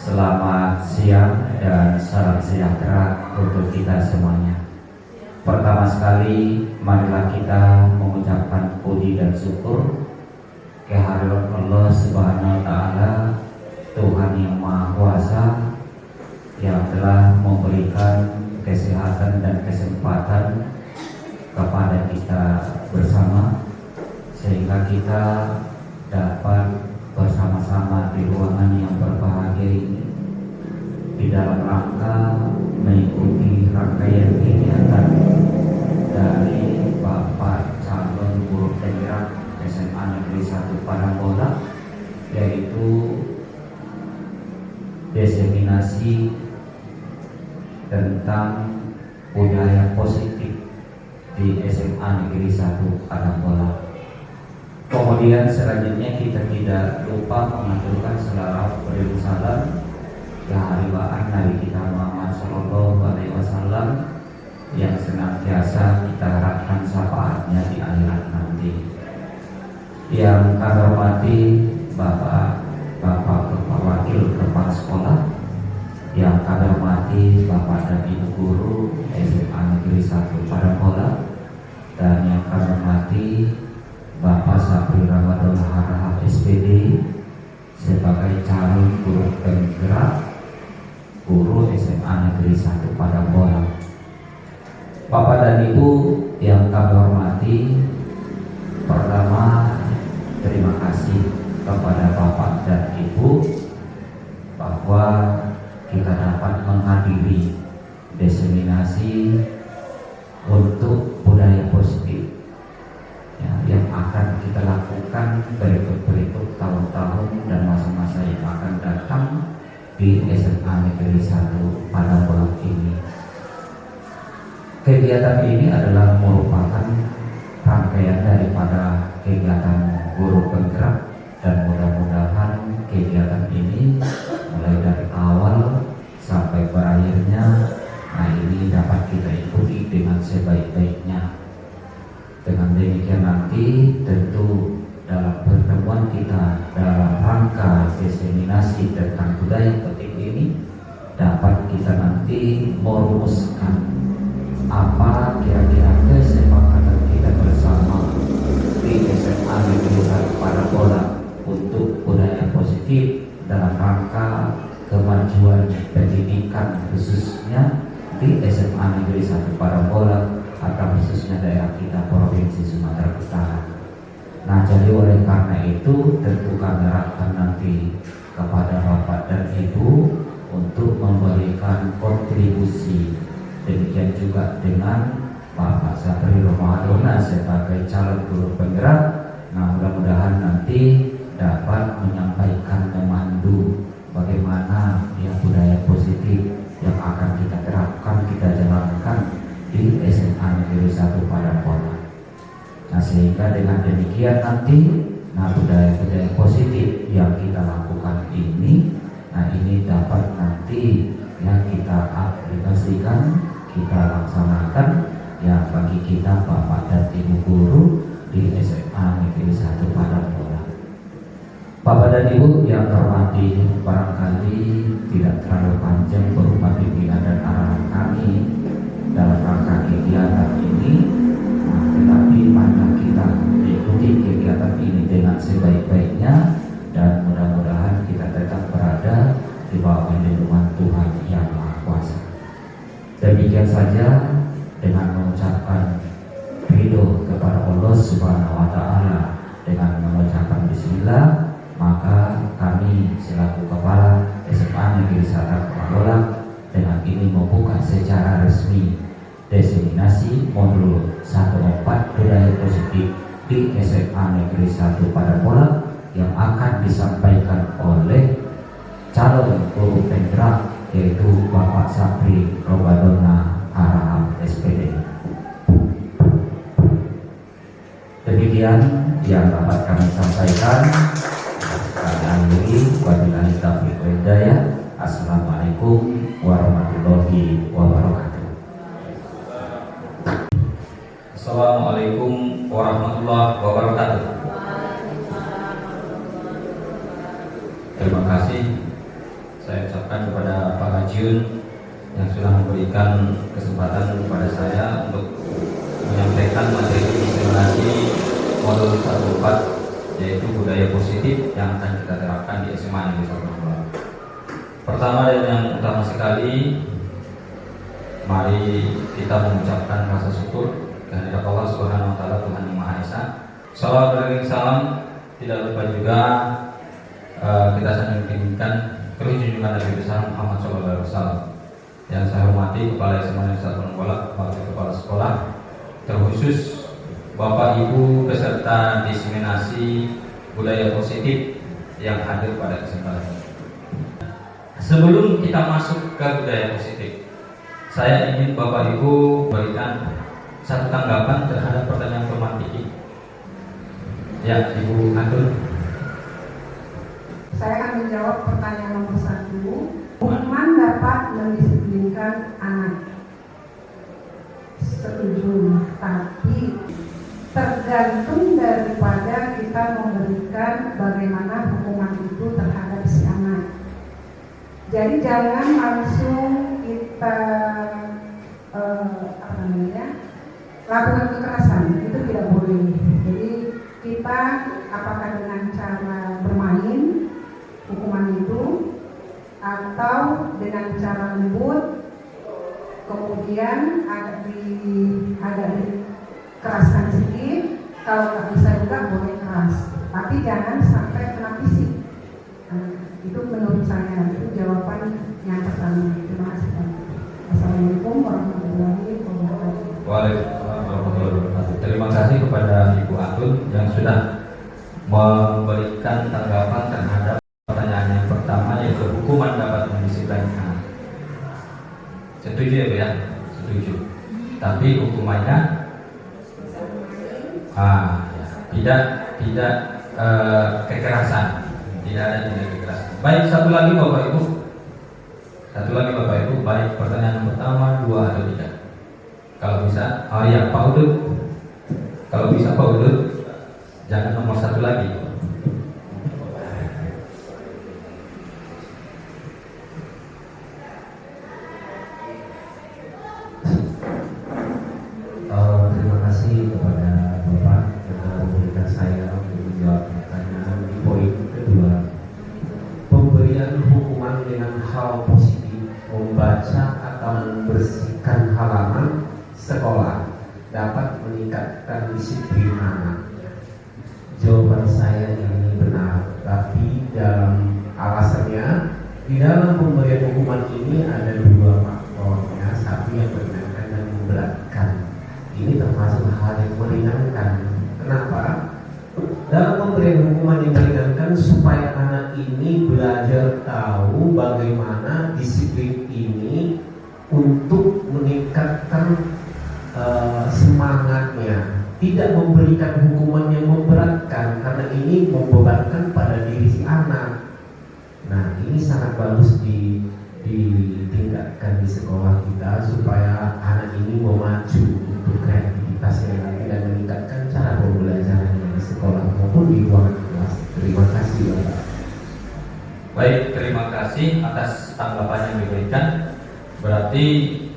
Selamat siang dan salam sejahtera untuk kita semuanya. Pertama sekali, marilah kita mengucapkan puji dan syukur kehadirat Allah Subhanahu wa Ta'ala, Tuhan yang Maha Kuasa, yang telah memberikan kesehatan dan kesempatan kepada kita bersama, sehingga kita dapat bersama-sama di ruangan yang berbahagia ini di dalam rangka mengikuti rangkaian kegiatan dari Bapak calon guru penggerak SMA Negeri 1 Parangbola, yaitu diseminasi tentang budaya positif di SMA Negeri 1 Parangbola. Kemudian selanjutnya kita tidak lupa mengaturkan selawat beriring salam keharibaan Nabi kita Muhammad Sallallahu Alaihi Wasallam yang senantiasa kita harapkan syafaatnya di akhirat nanti. Yang kami hormati Bapak Wakil Kepala Sekolah, yang kami hormati Bapak dan Ibu Guru SMA Negeri 1 Parangbola, dan yang kami hormati Bapak Sapri Ramadan Harahap SPD sebagai calon guru penggerak guru SMA Negeri 1 Parangbola. Bapak dan Ibu yang kami hormati, pertama terima kasih kepada Bapak dan Ibu bahwa kita dapat menghadiri diseminasi untuk budaya positif yang akan kita lakukan berikut tahun-tahun dan masa-masa yang akan datang di SMA Negeri 1 Parangbola ini. Kegiatan ini adalah merupakan rangkaian daripada kegiatan guru penggerak, dan mudah-mudahan kegiatan ini mulai dari awal sampai berakhirnya, ini dapat kita ikuti dengan sebaik-baiknya. Dengan demikian nanti tentu dalam pertemuan kita dalam rangka diseminasi tentang budaya penting ini dapat kita nanti merumuskan apa kira-kira kesepakatan kita bersama di SMA Negeri 1 Parangbola untuk budaya positif dalam rangka kemajuan pendidikan khususnya di SMA Negeri 1 Parangbola atau khususnya daerah kita Provinsi Sumatera Utara. Nah, jadi oleh karena itu tentu kami harapkan nanti kepada Bapak dan Ibu untuk memberikan kontribusi. Demikian juga dengan Bapak Sapri Ramadan sebagai calon guru penggerak. Nah, mudah-mudahan nanti dapat menyampaikan, memandu bagaimana budaya positif yang akan kita terapkan, kita jalankan di SMA Negeri 1 Parangbola. Nah, sehingga dengan demikian nanti budaya-budaya positif yang kita lakukan ini, ini dapat nanti kita aplikasikan, kita laksanakan bagi kita Bapak dan Ibu guru di SMA Negeri 1 Parangbola. Bapak dan Ibu yang terhormati, barangkali tidak terlalu panjang berupa pimpinan dan arahan kami dalam rangka kegiatan ini, tetapi marilah kita ikuti kegiatan ini dengan sebaik-baiknya, dan mudah-mudahan kita tetap berada di bawah lindungan Tuhan yang Maha Kuasa. Demikian saja, dengan mengucapkan ridho kepada Allah Subhanahu wa Ta'ala, dengan mengucapkan bismillah, maka kami selaku Kepala SMA Negeri 1 Parangbola dengan ini membuka secara resmi diseminasi modul 14 budaya positif di SMA Negeri 1 Parangbola yang akan disampaikan oleh calon guru penggerak, yaitu Bapak Sapri Ramadan Harahap SPD. Demikian yang dapat kami sampaikan. Kami akhiri, wabillahi taufiq wal hidayah. Assalamualaikum warahmatullahi wabarakatuh. Assalamualaikum warahmatullahi wabarakatuh. Terima kasih. Saya ucapkan kepada Pak Gajiun yang sudah memberikan kesempatan kepada saya untuk menyampaikan materi diseminasi modul 14, yaitu budaya positif yang akan kita terapkan di SMA Negeri 1 Pertama dan yang utama sekali, mari kita mengucapkan rasa syukur kehadirat Allah Subhanahu wa taala, Tuhan yang Maha Esa. Salawat dan salam tidak lupa juga kita sampaikan junjungan Nabi besar Muhammad SAW. Yang saya hormati Kepala SMA Negeri 1 Wakil Kepala Sekolah, terkhusus Bapak Ibu peserta diseminasi budaya positif yang hadir pada kesempatan ini. Sebelum kita masuk ke budaya positif, saya ingin Bapak Ibu berikan satu tanggapan terhadap pertanyaan pemantik. Ya, Ibu Atul. Saya akan menjawab pertanyaan nomor 1. Hukuman dapat mendisiplinkan anak. Setuju, tapi tergantung daripada kita memberikan bagaimana hukuman itu terhadap si anak. Jadi jangan langsung kita lakukan kekerasan, itu tidak boleh. Jadi kita apakah dengan cara bermain hukuman itu atau dengan cara lembut, kemudian agak dikeraskan sedikit. Kalau nggak bisa juga boleh keras, tapi jangan sampai kena fisik. Itu menurut saya, itu jawaban yang pertama. Terima kasih. Assalamualaikum warahmatullahi wabarakatuh. Waalaikumsalam warahmatullahi wabarakatuh. Terima kasih kepada Ibu Atul yang sudah memberikan tanggapan terhadap pertanyaan yang pertama, yaitu hukuman dapat mendisiplinkan. Setuju ya Bu ya? Setuju. Tapi hukumannya tidak kekerasan. Tidak ada tindak kekerasan. Baik, satu lagi Bapak Ibu. Baik, pertanyaan yang pertama 2 atau 3. Kalau bisa, Pak Udut. Kalau bisa Pak Udut, jangan nomor 1 lagi. Terima kasih kepada Bapak yang telah memberikan saya untuk menjawab pertanyaan di poin kedua. Pemberian hukuman dengan hal positif, membaca atau membersihkan halaman sekolah dapat meningkatkan disiplin anak. Jawaban saya ini benar, tapi dalam alasannya di dalam pemberian hukuman ini ada 2 faktornya. Satu yang meringankan dan memberatkan. Ini termasuk hal yang meringankan. Kenapa? Dalam pemberian hukuman yang meringankan supaya anak ini belajar tahu bagaimana disiplin ini untuk meningkatkan semangatnya. Tidak memberikan hukuman yang memberatkan, karena ini membebankan pada diri si anak. Nah, ini sangat bagus ditingkatkan di sekolah kita supaya anak ini memacu untuk kreativitasnya lagi dan meningkatkan cara pembelajarannya di sekolah maupun di ruangan kelas. Terima kasih Bapak. Baik, terima kasih atas tanggapan yang diberikan. Berarti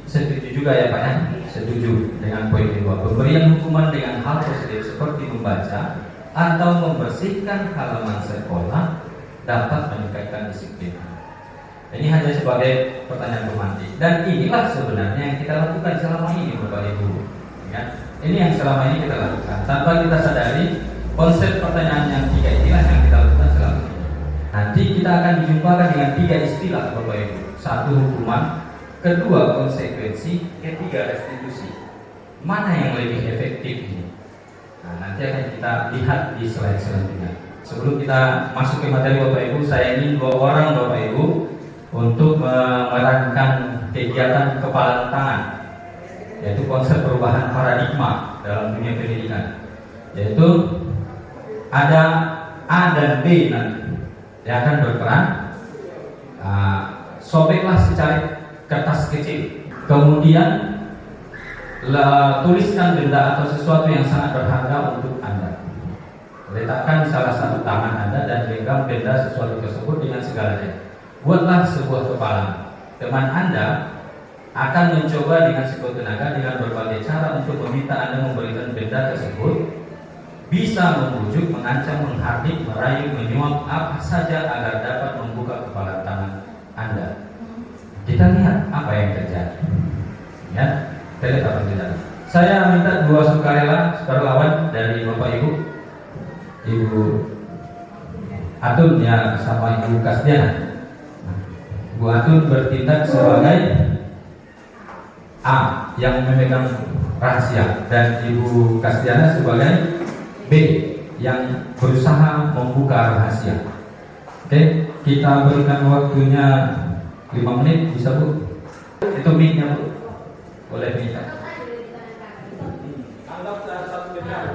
setuju juga ya Pak ya? Setuju dengan poin kedua. Pemberian hukuman dengan hal positif seperti membaca atau membersihkan halaman sekolah dapat meningkatkan disiplin. Ini hanya sebagai pertanyaan pemantik, dan inilah sebenarnya yang kita lakukan selama ini Bapak Ibu. Ya, ini yang selama ini kita lakukan tanpa kita sadari. Konsep pertanyaan yang 3 inilah yang kita lakukan selama ini. Nanti kita akan dijumpakan dengan 3 istilah Bapak Ibu. 1 hukuman, 2 konsekuensi, 3 restitusi. Mana yang lebih efektif ini? Nah, nanti akan kita lihat di slide selanjutnya. Sebelum kita masuk ke materi Bapak Ibu, saya ingin 2 orang Bapak Ibu untuk memerankan kegiatan kepala tangan, yaitu konsep perubahan paradigma dalam dunia pendidikan. Yaitu ada A dan B nanti yang akan berperan. Sobeklah secari kertas kecil, kemudian tuliskan benda atau sesuatu yang sangat berharga untuk Anda. Letakkan di salah satu tangan Anda dan genggam benda sesuatu tersebut dengan segalanya. buatlah sebuah kepala. Teman Anda akan mencoba dengan sekuat tenaga dengan berbagai cara untuk meminta Anda memberikan benda tersebut, bisa membujuk, mengancam, menghardik, merayu, menyuap, apa saja agar dapat membuka kepala tangan Anda. Kita lihat apa yang terjadi. Ya, kita lihat apa yang terjadi. Saya minta 2 sukarelawan dari Bapak Ibu, Ibu Atun ya sama Ibu Kasdiana. Ibu Atun bertindak sebagai A yang memegang rahasia dan Ibu Kasdiana sebagai B yang berusaha membuka rahasia. Oke, kita berikan waktunya 5 menit, bisa Bu? Itu mic-nya Bu, boleh minta. Anggap 1 menit.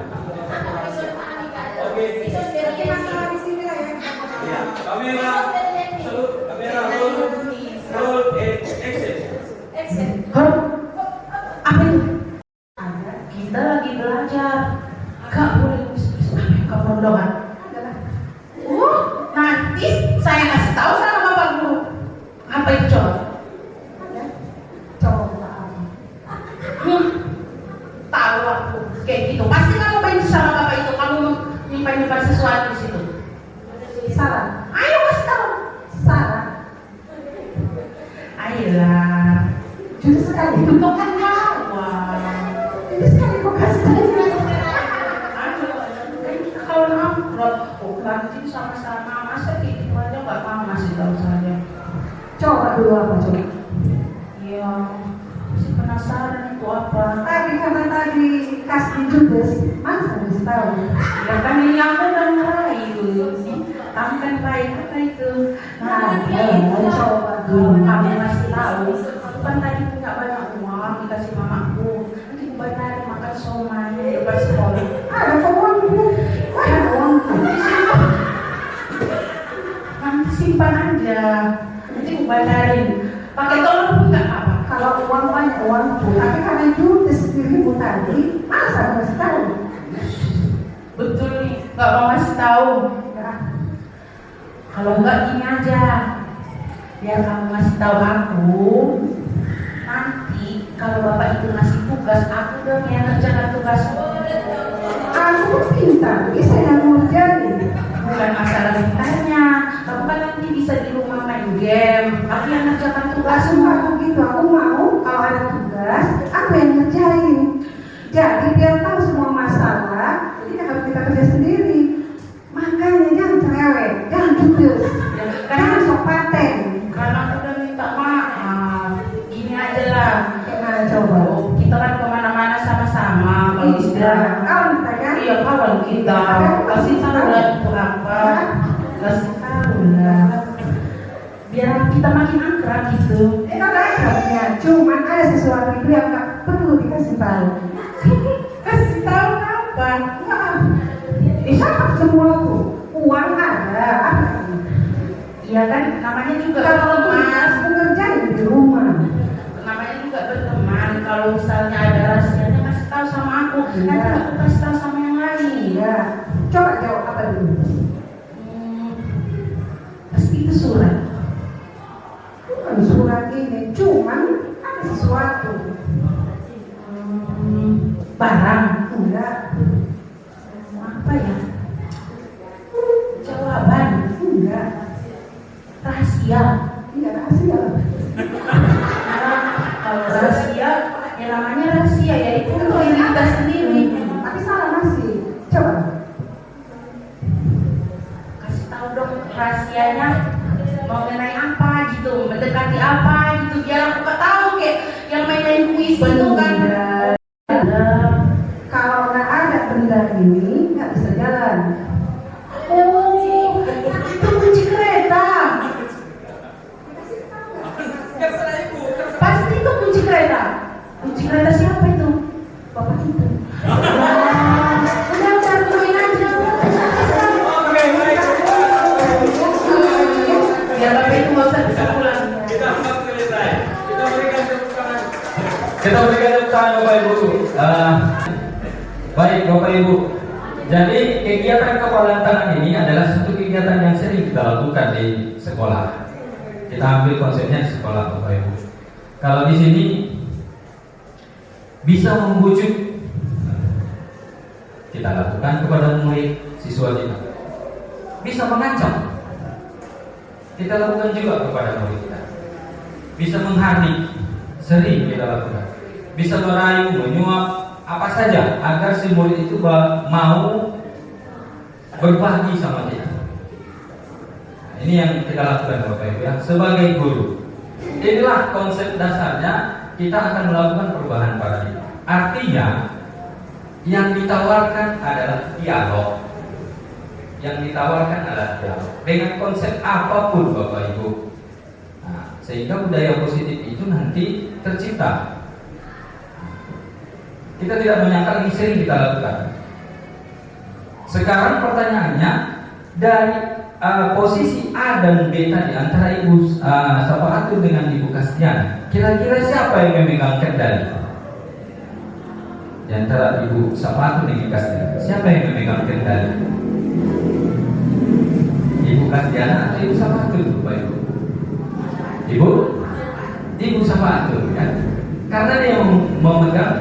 Oke. Jadi masalah di sini lah ya. Ya, kamera, kamera roll action. Apa itu? Kita lagi belajar. Gak boleh kebodohan. Nanti saya kasih tahu sama Bapak Guru. Apa itu coba? Coba. Tahu aku kayak gitu. Pasti kamu benci sama Bapak itu. Kamu nyimpan sesuatu di situ. Salah. Ayo kasih tahu. Salah. Ayolah. Jujur sekali. Itu kan kawan. Jujur sekali kok kasih tahu. Kalau nongkrong, nanti sama-sama masa kayak gitu aja nggak mau ngasih tahu saya. Coba dulu apa coba? Iya, masih penasaran itu apa. Tadi karena tadi kasih judes, masa bisa tahu? Ya kan ini aku udah ngerai itu. Kamu kan baik apa itu? Coba Kalau kamu masih tahu, aku kan tadi punya banyak uang dikasih mamaku. Nanti aku bayar makan somai di depan sekolah. ada uang bu, ada uang bu. Nanti simpan aja. Nanti aku bayarin. Pakai tolong pun nggak apa. Kalau uang banyak uang bu, tapi karena judes sendiri bu tadi, masa harus tahu? Betul nih, nggak mau ngasih tahu. Ya, Kalau nggak gini aja, biar kamu ngasih tahu aku. Nanti kalau bapak itu ngasih tugas, aku dong yang ngerjakan tugas. aku pintar, bisa yang ngerjain. Bukan masalah pintarnya, kamu kan nanti bisa di rumah main game. Aku yang ngerjakan tugas. Aku gitu, aku mau kalau ada tugas, aku yang ngerjain. Jadi biar tahu semua masalah, ini harus kita kerja sendiri. Makanya jangan cerewet, jangan judes, jangan sok paten. Karena aku udah minta maaf. Gini aja lah. Gimana coba? Kita kan kemana-mana sama-sama. Kalau istirahat, Kawan kita kan? iya kawan kita. Kasih tahu lah itu apa. Kasih tahu lah. Biar kita makin akrab gitu. Kan akhirnya, cuman ada sesuatu itu yang nggak perlu dikasih tahu. Kasih tahu apa? Sama semuaku, uang ada, apa? Iya kan namanya juga Kalau berteman. aku ngerjain di rumah. Namanya juga berteman. Kalau misalnya ada rahasianya kasih tahu sama aku. Iya. Nanti aku kasih tahu sama yang lain. Iya. Coba jawab apa dulu? Pasti itu surat. Bukan surat ini, cuman ada sesuatu. Barang. Enggak, Apa ya? Jawaban. enggak, Rahasia. iya rahasia. Nah, kalau rahasia, ya namanya rahasia ya itu untuk diri kita sendiri. Tapi salah masih. Coba. Kasih tahu dong rahasianya mengenai apa gitu, mendekati apa gitu, biar aku nggak tahu kayak yang main-main kuis itu kan. Kalau nggak ada benda ini, nggak bisa jalan. Oh, itu kunci kereta. Pasti itu kunci kereta. Kunci kereta siapa itu? Bapak itu. Udah tungguin aja. Oke, baik. Biar bapak itu nggak usah bisa pulang. Kita anggap selesai. Kita berikan tepuk tangan. Kita berikan tepuk tangan Bapak Ibu. Baik Bapak Ibu. Jadi kegiatan kepalan tangan ini adalah satu kegiatan yang sering kita lakukan di sekolah. Kita ambil konsepnya di sekolah Bapak Ibu. Kalau di sini bisa membujuk, kita lakukan kepada murid siswa kita. Bisa mengancam, kita lakukan juga kepada murid kita. Bisa menghardik, sering kita lakukan. Bisa merayu, menyuap, apa saja agar si murid itu mau berbagi sama kita. Nah, ini yang kita lakukan Bapak Ibu ya, sebagai guru. Inilah konsep dasarnya, kita akan melakukan perubahan paradigma. Artinya yang ditawarkan adalah dialog. Yang ditawarkan adalah dialog dengan konsep apapun Bapak Ibu. Nah, sehingga budaya positif itu nanti tercipta. Kita tidak menyangka ini sering kita lakukan. Sekarang pertanyaannya, dari posisi A dan B tadi antara Ibu Sapaatu dengan Ibu Kastiana, kira-kira siapa yang memegang kendali? Di antara Ibu Sapaatu dengan Kastiana, siapa yang memegang kendali? Ibu Kastiana atau Ibu Sapaatu, Bapak Ibu? Ibu Sapaatu ya. Karena dia memegang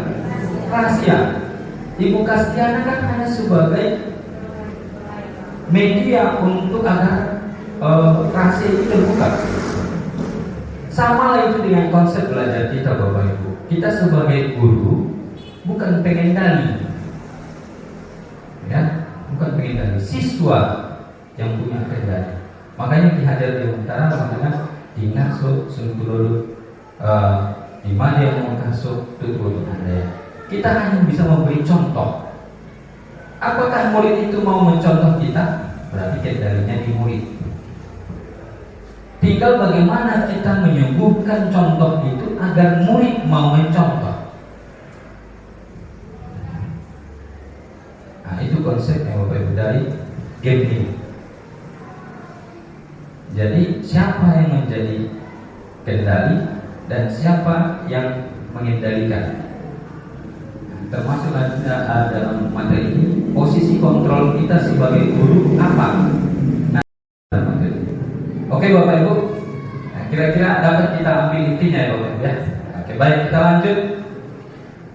rahasia. Ibu Kastiana kan hanya sebagai media untuk agar rahasia itu terbuka. Sama lah itu dengan konsep belajar kita Bapak Ibu. Kita sebagai guru bukan pengendali, ya, bukan pengendali. Siswa yang punya kendali. Makanya Ki Hajar Dewantara mengatakan ingat dulu di mana yang mengasuh tutur Anda. Kita hanya bisa memberi contoh. Apakah murid itu mau mencontoh kita? Berarti kendalinya di murid. Tinggal bagaimana kita menyembuhkan contoh itu agar murid mau mencontoh. Nah, itu konsepnya Bapak Ibu dari game ini. Jadi siapa yang menjadi kendali dan siapa yang mengendalikan? Termasuk dalam materi ini, posisi kontrol kita sebagai guru apa? Nah, oke Bapak Ibu, nah, kira-kira dapat kita ambil intinya ya Bapak Ibu ya. Oke, baik, kita lanjut.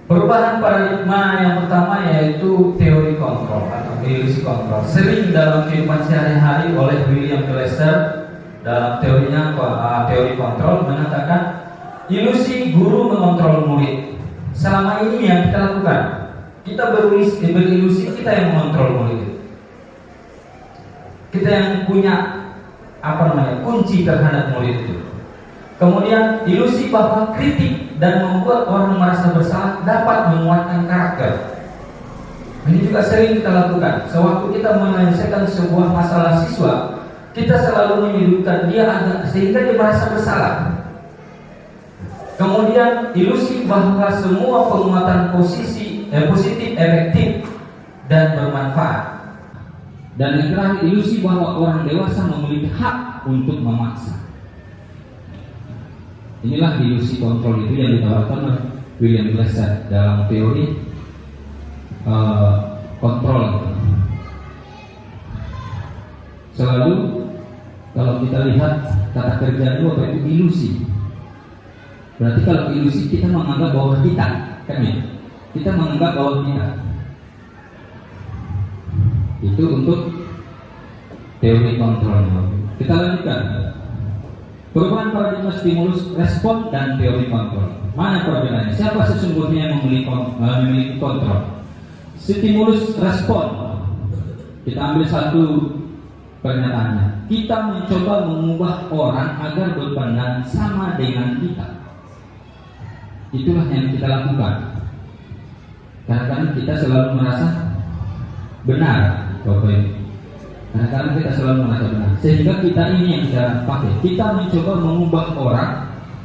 Perubahan paradigma yang pertama yaitu teori kontrol atau ilusi kontrol. Sering dalam kehidupan sehari-hari oleh William Glasser dalam teorinya teori kontrol mengatakan ilusi guru mengontrol murid. Selama ini yang kita lakukan, kita berilusi kita yang mengontrol murid. Kita yang punya kunci terhadap murid itu. Kemudian ilusi bahwa kritik dan membuat orang merasa bersalah dapat menguatkan karakter. Ini juga sering kita lakukan. Sewaktu kita menyelesaikan sebuah masalah siswa, kita selalu menyudutkan dia sehingga dia merasa bersalah. Kemudian ilusi bahwa semua penguatan positif, efektif dan bermanfaat. Dan yang terakhir, ilusi bahwa orang dewasa memiliki hak untuk memaksa. Inilah ilusi kontrol itu yang ditawarkan oleh William Glasser dalam teori kontrol. Selalu kalau kita lihat kata kerja itu apa itu ilusi. Berarti kalau ilusi kita menganggap bahwa kita, kan ya? Kita menganggap bahwa kita. Itu untuk teori kontrol. Kita lanjutkan. Perubahan paradigma stimulus, respon, dan teori kontrol. Mana perbedaannya? Siapa sesungguhnya yang memiliki kontrol? Stimulus, respon. Kita ambil satu pernyataannya. Kita mencoba mengubah orang agar berpandangan sama dengan kita. Itulah yang kita lakukan. Kadang-kadang kita selalu merasa benar, Bapak Ibu. Kadang-kadang kita selalu merasa benar. Sehingga kita ini yang kita pakai. Kita mencoba mengubah orang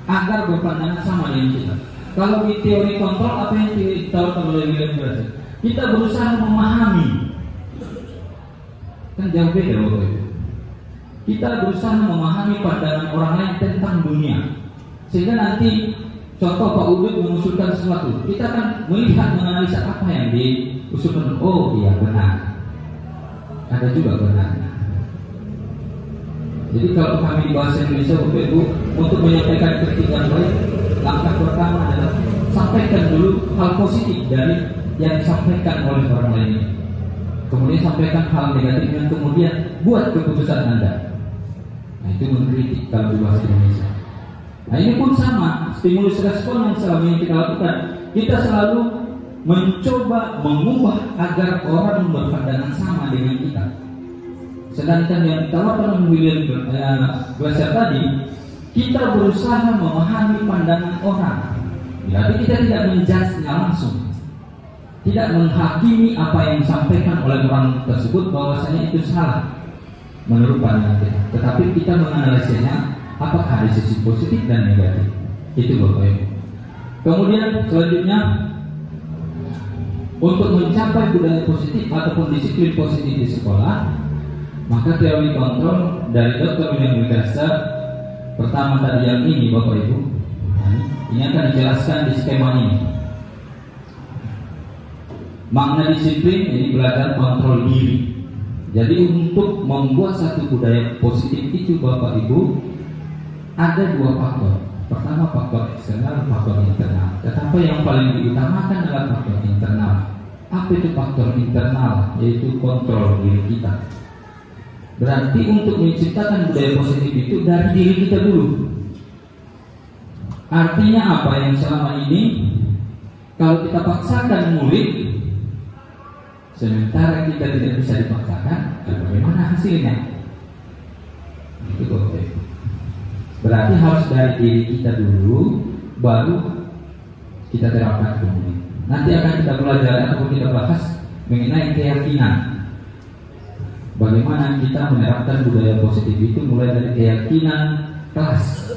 agar berpandangan sama dengan kita. Kalau di teori kontrol apa yang ditawarkan oleh William Glasser? Kita berusaha memahami. Kan jauh beda Bapak Ibu. Kita berusaha memahami pandangan orang lain tentang dunia. Sehingga nanti contoh Pak Udut mengusulkan sesuatu, kita akan melihat, menganalisa apa yang diusulkan. Oh iya benar, ada juga benar. Jadi kalau kami bahasa Indonesia Bapak Ibu, untuk menyampaikan kritik yang baik, langkah pertama adalah sampaikan dulu hal positif dari yang disampaikan oleh orang lain. Kemudian sampaikan hal negatif dan kemudian buat keputusan Anda. Nah, itu mengkritik kalau di bahasa Indonesia. Nah, ini pun sama, stimulus respon yang selama ini kita lakukan. Kita selalu mencoba mengubah agar orang berpandangan sama dengan kita. Sedangkan yang ditawarkan William Glasser tadi, kita berusaha memahami pandangan orang. Berarti kita tidak menjudge-nya langsung, tidak menghakimi apa yang disampaikan oleh orang tersebut bahwasanya itu salah menurut pandangan kita. Tetapi kita menganalisisnya, apakah ada sisi positif dan negatif. Itu Bapak Ibu. Kemudian selanjutnya, untuk mencapai budaya positif ataupun disiplin positif di sekolah, maka teori kontrol dari Dr. William Glasser pertama tadi yang ini Bapak Ibu, ini akan dijelaskan di skema ini. Makna disiplin ini belajar kontrol diri. Jadi untuk membuat satu budaya positif itu Bapak Ibu ada dua faktor. Pertama faktor eksternal, faktor internal. Tetapi yang paling diutamakan adalah faktor internal. Apa itu faktor internal? Yaitu kontrol diri kita. Berarti untuk menciptakan budaya positif itu dari diri kita dulu. Artinya apa yang selama ini kalau kita paksakan murid, sementara kita tidak bisa dipaksakan, bagaimana hasilnya? Itu Bapak. Berarti harus dari diri kita dulu, baru kita terapkan ke murid. Nanti akan kita belajar ataupun kita bahas mengenai keyakinan. Bagaimana kita menerapkan budaya positif itu mulai dari keyakinan kelas,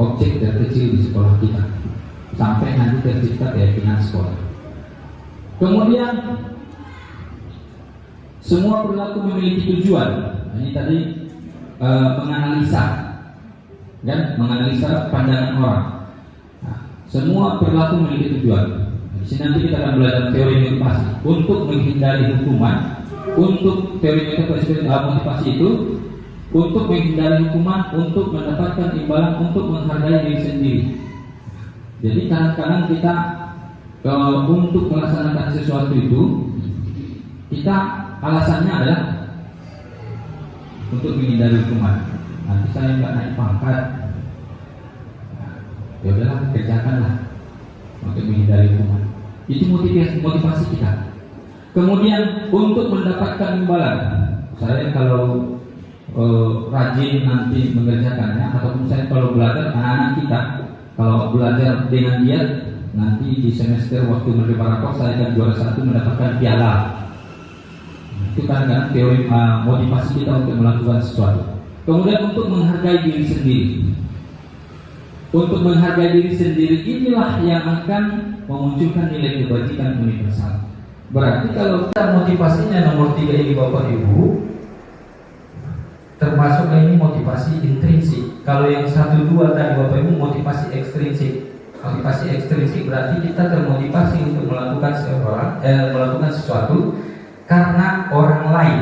objek terkecil di sekolah kita, sampai nanti tercipta keyakinan sekolah. Kemudian semua perilaku memiliki tujuan. Ini tadi menganalisa, kan? Menganalisa pandangan orang. Nah, semua perilaku memiliki tujuan. Di sini nanti kita akan belajar teori motivasi untuk menghindari hukuman. Untuk teori motivasi itu untuk menghindari hukuman, untuk mendapatkan imbalan, untuk menghargai diri sendiri. Jadi kadang-kadang kita untuk melaksanakan sesuatu itu, kita alasannya adalah untuk menghindari hukuman. Nanti saya nggak naik pangkat, ya udahlah kerjakanlah untuk menghindari hukuman. Itu motivasi kita. Kemudian untuk mendapatkan imbalan, saya kalau rajin nanti mengerjakannya, ataupun saya kalau belajar, anak-anak kita kalau belajar dengan dia, nanti di semester waktu menerima rapor saya akan juara 1 mendapatkan piala. Itu kan teori motivasi kita untuk melakukan sesuatu. Kemudian untuk menghargai diri sendiri. Untuk menghargai diri sendiri inilah yang akan memunculkan nilai kebajikan universal. Berarti kalau kita motivasinya nomor 3 ini Bapak Ibu, termasuk ini motivasi intrinsik. Kalau yang 1, 2 tadi Bapak Ibu motivasi ekstrinsik. Motivasi ekstrinsik berarti kita termotivasi untuk melakukan sesuatu karena orang lain.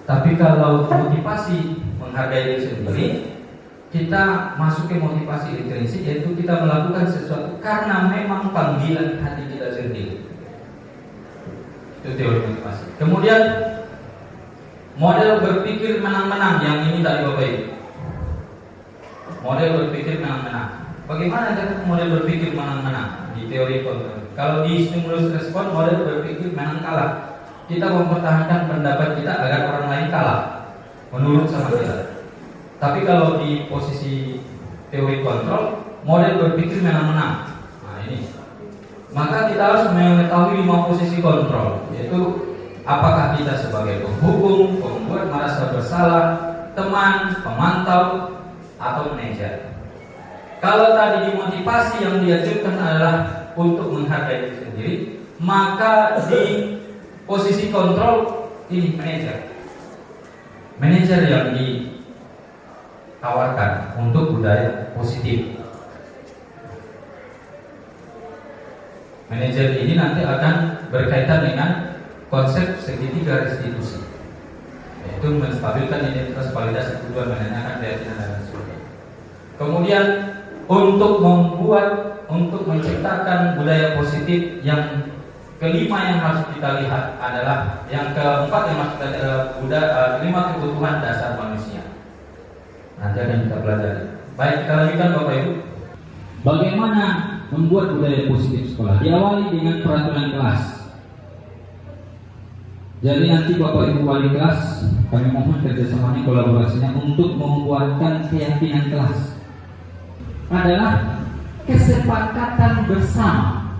Tapi kalau motivasi menghargai diri sendiri, kita masuk ke motivasi intrinsik, yaitu kita melakukan sesuatu karena memang panggilan hati kita sendiri. Itu teori motivasi. Kemudian model berpikir menang-menang yang ini tadi Bapak Ibu. Model berpikir menang-menang. Bagaimana model berpikir menang-menang di teori kontrol? Kalau di stimulus respon, model berpikir menang kalah. Kita mempertahankan pendapat kita agar orang lain kalah menurut sama kita. Tapi kalau di posisi teori kontrol, model berpikir menang-menang. Nah ini, maka kita harus mengetahui 5 posisi kontrol, yaitu apakah kita sebagai penghukum, pembuat merasa bersalah, teman, pemantau, atau manajer. Kalau tadi dimotivasi yang diajukan adalah untuk menghargai diri sendiri, maka di posisi kontrol ini manajer. Manajer yang ditawarkan untuk budaya positif. Manajer ini nanti akan berkaitan dengan konsep segitiga restitusi. yaitu menstabilkan identitas, validasi kebutuhan, menanyakan keyakinan dan sebagainya. Kemudian untuk menciptakan budaya positif, yang kelima yang harus kita lihat adalah, yang keempat yang harus kita lihat adalah 5 kebutuhan dasar manusia. Nanti akan kita pelajari. Baik, kita lanjutkan Bapak Ibu. Bagaimana membuat budaya positif sekolah? Diawali dengan peraturan kelas. Jadi nanti Bapak Ibu wali kelas, kami mohon kerjasamanya, kolaborasinya untuk membuatkan keyakinan kelas adalah kesepakatan bersama.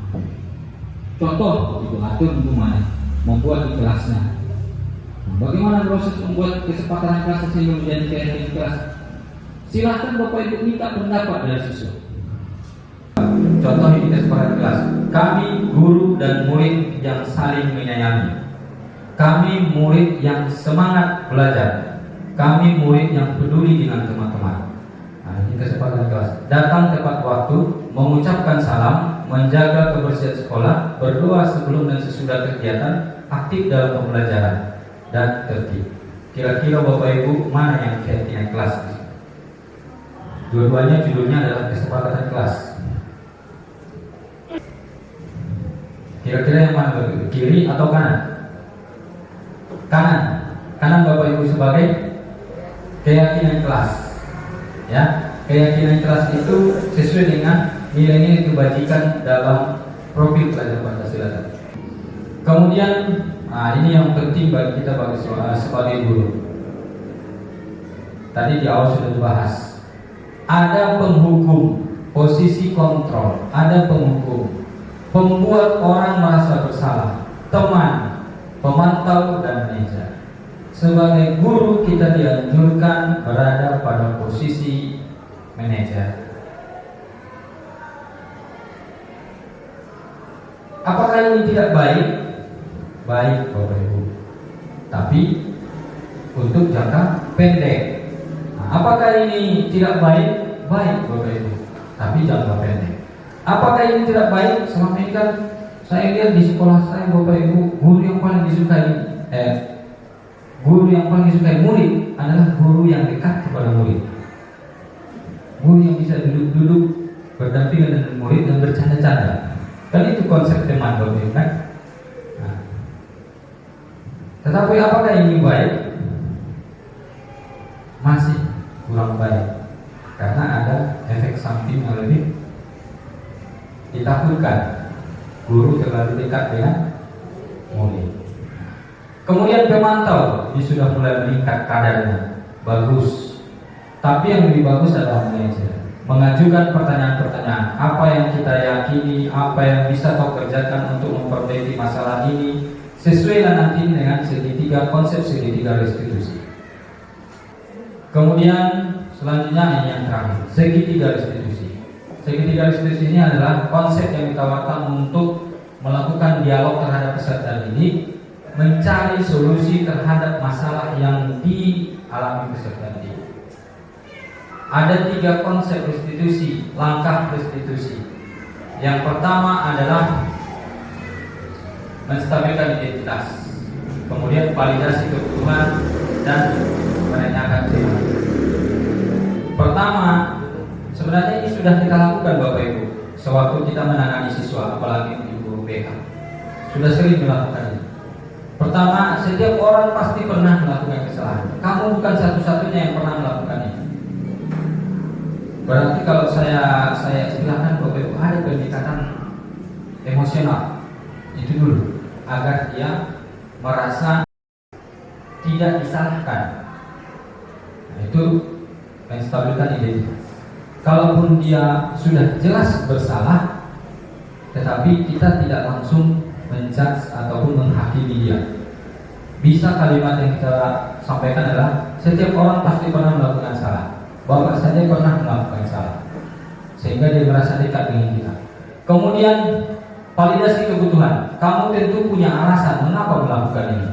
Contoh itu atur hubungannya, membuat di kelasnya. Bagaimana proses membuat kesepakatan kelas sehingga menjadi keyakinan kelas? Silahkan Bapak Ibu minta pendapat dari siswa. Contoh ini kesepakatan kelas. Kami guru dan murid yang saling menyayangi. Kami murid yang semangat belajar. Kami murid yang peduli dengan teman-teman. Nah, ini kesepakatan kelas. Datang tepat waktu, mengucapkan salam, menjaga kebersihan sekolah, berdoa sebelum dan sesudah kegiatan, aktif dalam pembelajaran, dan tertib. Kira-kira Bapak Ibu mana yang keyakinan kelas? Dua-duanya judulnya adalah kesepakatan kelas. Kira-kira yang mana Bapak Ibu? Kiri atau kanan? Kanan Bapak Ibu sebagai keyakinan kelas. Ya, keyakinan kelas itu sesuai dengan nilai-nilai kebajikan dalam profil pelajar Pancasila. Kemudian, ini yang penting bagi kita sebagai guru. Tadi di awal sudah dibahas. Ada penghukum, posisi kontrol, ada penghukum, pembuat orang merasa bersalah, teman, pemantau, dan manajer. Sebagai guru kita dianjurkan berada pada posisi manajer. Apakah ini tidak baik? Baik Bapak Ibu, tapi untuk jangka pendek. Apakah ini tidak baik? Baik Bapak Ibu, tapi jangka pendek. Apakah ini tidak baik? Selama ini kan saya lihat di sekolah saya Bapak Ibu, guru yang paling disukai murid adalah guru yang dekat kepada murid. Guru yang bisa duduk-duduk berdampingan dengan murid dan bercanda-canda. Kan itu konsep teman Bapak Ibu kan? Nah. Tetapi apakah ini baik? Masih kurang baik, karena ada efek samping yang lebih ditakutkan. Guru terlalu dekat dengan murid. Kemudian pemantau, ini sudah mulai meningkat kadarnya, bagus. Tapi yang lebih bagus adalah manajer, mengajukan pertanyaan-pertanyaan, apa yang kita yakini, apa yang bisa kau kerjakan untuk memperbaiki masalah ini, sesuai nanti dengan segitiga, konsep segitiga restitusi. Kemudian selanjutnya ini yang terakhir, segitiga restitusi. Segitiga restitusi ini adalah konsep yang ditawarkan untuk melakukan dialog terhadap peserta didik, mencari solusi terhadap masalah yang dialami peserta didik. Ada 3 konsep restitusi, langkah restitusi. Yang pertama adalah menstabilkan identitas, kemudian validasi kebutuhan, dan menanyakan tema. Pertama, sebenarnya ini sudah kita lakukan Bapak Ibu sewaktu kita menangani siswa, apalagi di guru BK. Sudah sering melakukan ini. Pertama, setiap orang pasti pernah melakukan kesalahan. Kamu bukan satu-satunya yang pernah melakukan ini. Berarti kalau saya istilahkan Bapak Ibu ada pendekatan emosional itu dulu, agar dia merasa tidak disalahkan. Nah, itu menstabilkan identitas. Kalaupun dia sudah jelas bersalah, tetapi kita tidak langsung menjudge ataupun menghakimi dia. Bisa kalimat yang kita sampaikan adalah setiap orang pasti pernah melakukan salah. Bapak saja pernah melakukan salah, sehingga dia merasa dekat dengan kita. Kemudian validasi kebutuhan. Kamu tentu punya alasan mengapa melakukan ini.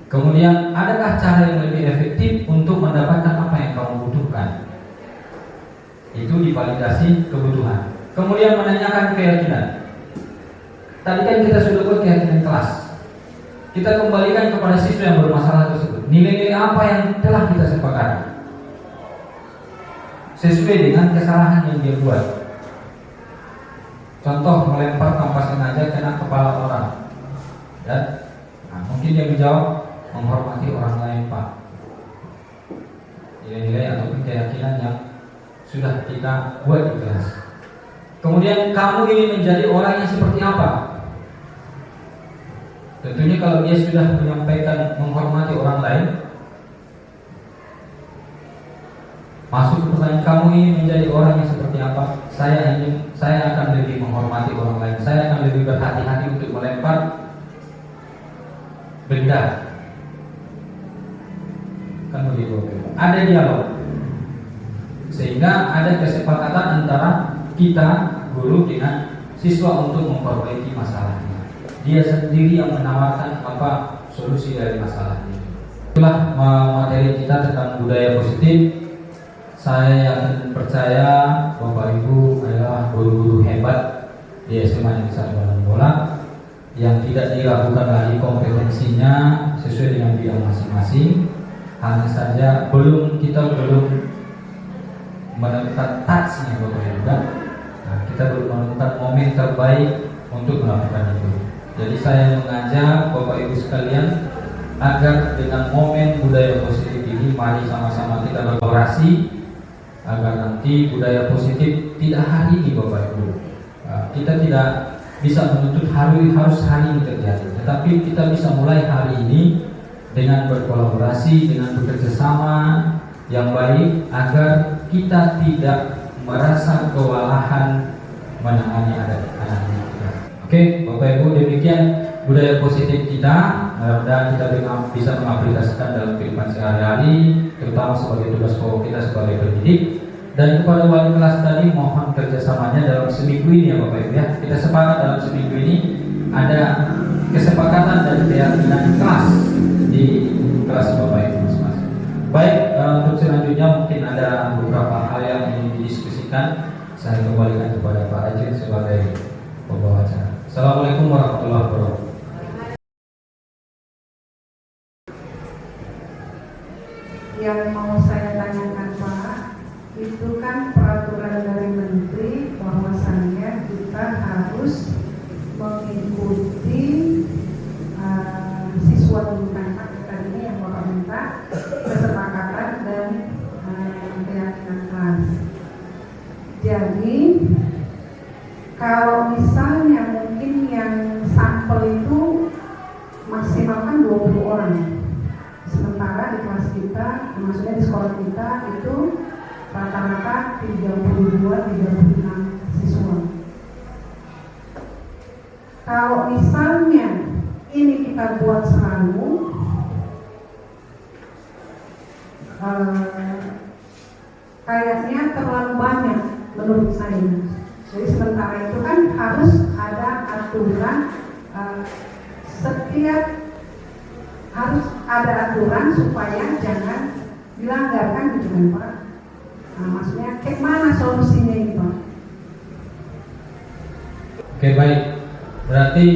Kemudian, adakah cara yang lebih efektif untuk mendapatkan apa yang kamu butuhkan? Itu divalidasi kebutuhan. Kemudian menanyakan keyakinan. Tadi kan kita sudah buat keyakinan kelas. kita kembalikan kepada siswa yang bermasalah tersebut. Nilai-nilai apa yang telah kita sepakati sesuai dengan kesalahan yang dia buat. Contoh, melempar tanpa sengaja kena kepala orang, ya. Nah, mungkin dia menjawab menghormati orang lain, Pak. Nilai-nilai ataupun keyakinan yang sudah kita buat di kelas. Kemudian kamu ingin menjadi orang yang seperti apa? Tentunya kalau dia sudah menyampaikan menghormati orang lain, masuk ke pertanyaan, kamu ingin menjadi orang yang seperti apa? Saya akan lebih menghormati orang lain. Saya akan lebih berhati-hati untuk melempar benda. Kan begitu. Ada dialog, sehingga ada kesepakatan antara kita guru dengan siswa untuk memperbaiki masalahnya. Dia sendiri yang menawarkan apa solusi dari masalah ini. Itulah materi kita tentang budaya positif. Saya yakin percaya Bapak Ibu adalah guru-guru hebat di SMA Negeri 1 Balang Bola yang tidak diragukan lagi kompetensinya sesuai dengan bidang masing-masing. Hanya saja kita belum menemukan touch-nya Bapak Ibu kan? Nah, kita belum menemukan momen terbaik untuk melakukan itu. Jadi saya mengajak Bapak Ibu sekalian agar dengan momen budaya positif ini mari sama-sama kita berkolaborasi agar nanti budaya positif tidak hari ini Bapak Ibu. Kita tidak bisa menuntut harus hari ini terjadi, tetapi kita bisa mulai hari ini dengan berkolaborasi, dengan bekerja sama yang baik agar kita tidak merasa kewalahan menangani anak-anak kita. Oke, Bapak Ibu, demikian budaya positif kita. Mudah-mudahan kita bisa mengaplikasikan dalam kehidupan sehari-hari, terutama sebagai tugas pokok kita sebagai pendidik. Dan kepada wali kelas tadi mohon kerjasamanya dalam seminggu ini ya Bapak Ibu ya. Kita sepakat dalam seminggu ini ada kesepakatan dan keyakinan kelas di kelas Bapak Ibu masing-masing. Baik, untuk selanjutnya mungkin ada beberapa hal yang ingin didiskusikan. Saya kembalikan kepada Pak Ajin sebagai pembawa acara. Assalamualaikum warahmatullahi wabarakatuh. Yang mau saya tanyakan Pak, itu kan peraturan dari Menteri bahwasannya kita harus mengikuti siswa didikan kita ini yang Bapak minta kesepakatan dan keyakinan kelas. Jadi kalau misalnya mungkin yang sampel itu maksimal kan 20 orang, sementara di kelas kita, maksudnya di sekolah kita itu rata-rata 32-36 siswa. Kalau misalnya ini kita buat selalu, kayaknya terlalu banyak menurut saya. Jadi sementara itu kan harus ada aturan, harus ada aturan supaya jangan dilanggarkan gitu kan Pak. Nah, maksudnya kayak mana solusinya ini Pak? Oke, baik. Berarti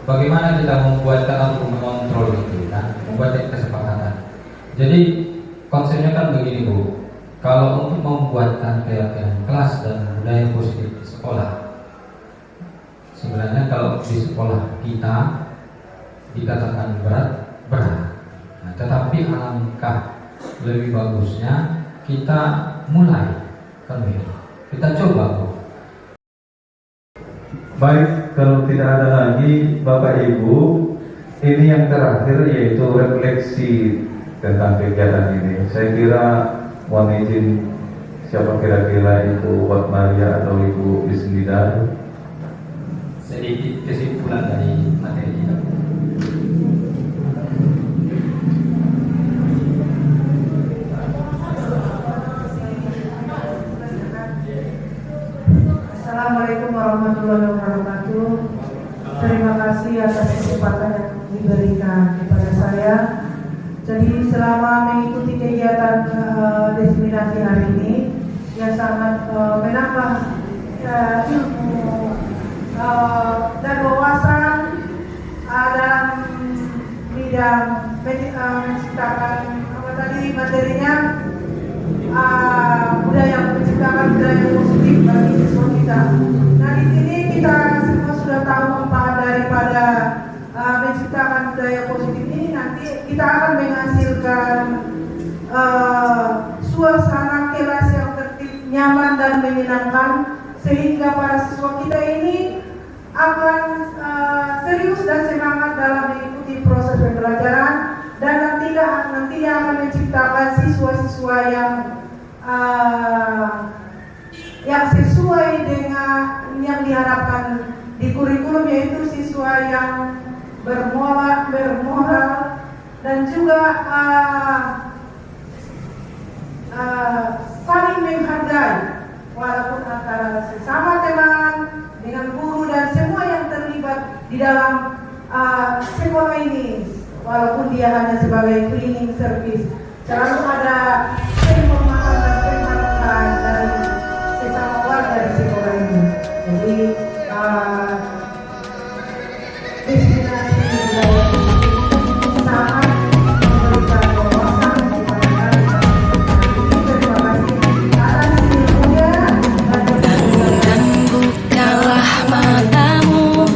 bagaimana kita membuatkan atau mengontrol itu kan? Membuat kesepakatan. Jadi konsepnya kan begini Bu. Kalau untuk membuatkan keyakinan kelas dan budaya positif di sekolah, sebenarnya kalau di sekolah kita dikatakan berat. Nah, tetapi alangkah lebih bagusnya kita mulai kan ini. Kita coba Bu. Baik, kalau tidak ada lagi Bapak Ibu, ini yang terakhir yaitu refleksi tentang kegiatan ini. Saya kira mohon izin siapa kira-kira Ibu Wat Maria atau Ibu Bisnida. Sedikit kesimpulan dari materi kita. Assalamualaikum warahmatullahi wabarakatuh. Terima kasih atas kesempatan yang diberikan kepada saya. Jadi selama mengikuti kegiatan diseminasi hari ini, yang sangat menambah ilmu dan wawasan dalam bidang menciptakan apa tadi materinya menciptakan budaya positif bagi siswa kita. Nah di sini kita semua sudah tahu manfaat daripada menciptakan budaya positif ini. Nanti kita akan menghasilkan suasana kelas yang tertib, nyaman dan menyenangkan, sehingga para siswa kita ini akan serius dan semangat dalam mengikuti proses pembelajaran, dan nantinya akan menciptakan siswa-siswa yang sesuai dengan yang diharapkan di kurikulum, yaitu siswa yang bermoral dan juga saling menghargai, walaupun antara sesama teman, dengan guru dan semua yang terlibat di dalam sekolah ini, walaupun dia hanya sebagai cleaning service, selalu ada penghormatan dan penghargaan dari sesama warga di sekolah ini. Jadi destinasi budaya sangat memberikan wawasan kepada kita. Terima kasih atas ilmunya dan bukalah matamu,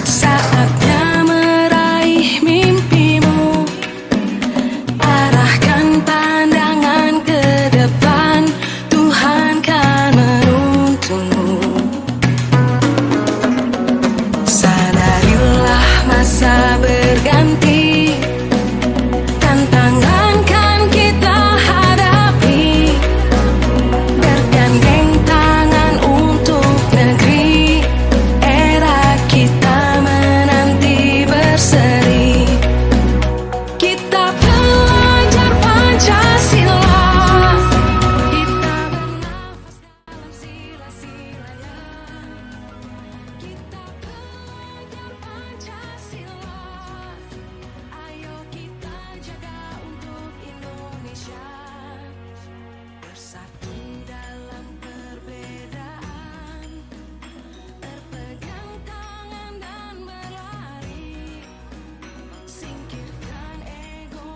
saatnya meraih mimpimu. Arahkan pandangan ke depan, Tuhan kan menuntunmu. Sadarilah masa berganti, tantangan kan kita hadapi. Bergandeng tangan untuk negeri, era kita menanti berseri. Kita belajar Pancasila, kita bernafas dalam sila-silanya. Kita belajar Pancasila, ayo kita jaga untuk Indonesia. Bersatu dalam perbedaan, berpegang tangan dan berlari. Singkirkan ego.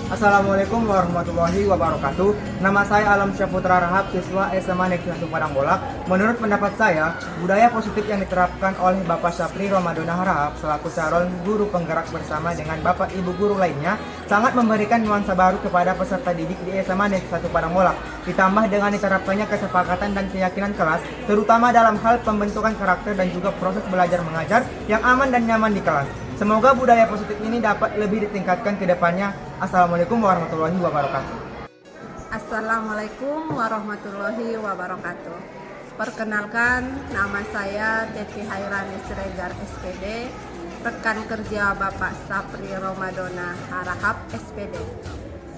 Assalamualaikum warahmatullahi wabarakatuh. Nama saya Alam Syaputra Rahab, siswa SMA Negeri 1 Padangbolak. Menurut pendapat saya, budaya positif yang diterapkan oleh Bapak Sapri Romadona Harahap selaku calon guru penggerak bersama dengan Bapak Ibu guru lainnya sangat memberikan nuansa baru kepada peserta didik di SMA Negeri 1 Padangbolak. Ditambah dengan diterapkannya kesepakatan dan keyakinan kelas, terutama dalam hal pembentukan karakter dan juga proses belajar mengajar yang aman dan nyaman di kelas. Semoga budaya positif ini dapat lebih ditingkatkan ke depannya. Assalamualaikum warahmatullahi wabarakatuh. Assalamualaikum warahmatullahi wabarakatuh. Perkenalkan, nama saya Teti Hairani Siregar SPD, rekan kerja Bapak Sapri Romadona Harahap SPD.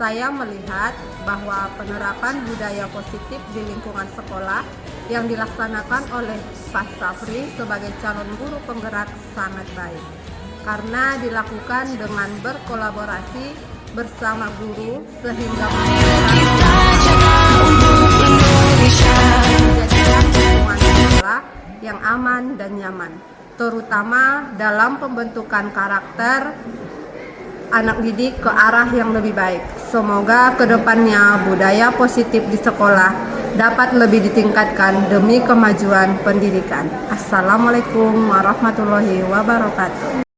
Saya melihat bahwa penerapan budaya positif di lingkungan sekolah yang dilaksanakan oleh Pak Sapri sebagai calon guru penggerak sangat baik, karena dilakukan dengan berkolaborasi bersama guru sehingga Kita jaga untuk Indonesia. menjadikan lingkungan sekolah yang aman dan nyaman, terutama dalam pembentukan karakter anak didik ke arah yang lebih baik. Semoga kedepannya budaya positif di sekolah dapat lebih ditingkatkan demi kemajuan pendidikan. Assalamualaikum warahmatullahi wabarakatuh.